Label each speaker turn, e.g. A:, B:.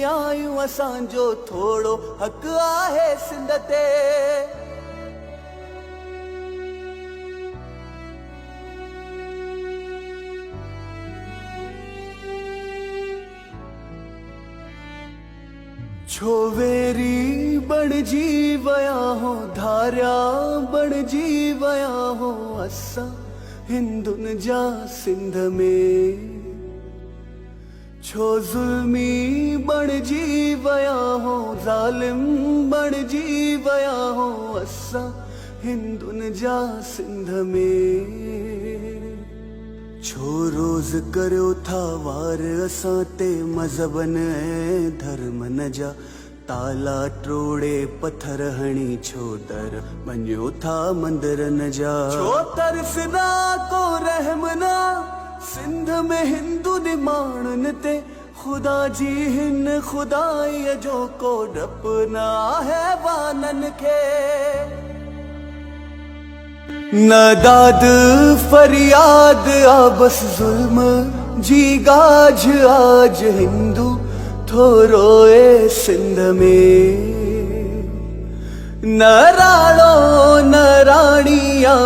A: आयूं असांजो थोड़ो हक आहे सिंध ते। छो वेरी बणजी वया हो धारिया बणजी वया हो असां हिंदुन जा सिंध में। छो ज़ुल्मी बणजी वया हो ज़ालिम बणजी वया हो असां हिंदुन जा सिंध में। छो रोज़ करियो था वार असां ते मज़हबन ऐं धर्मन जा ताला टोड़े पत्थर हणी छो दर बणियो था मंदिरन जा। छो तरसना को रहमना सिंध में हिंदू निमाणन ते खुदा जी हिन खुदाई जो को डपना है वानन के। न दाद फरियाद आ बस जुल्म जी गाज आज हिंदू थोरो ए सिंध में। न राणो न राणी आ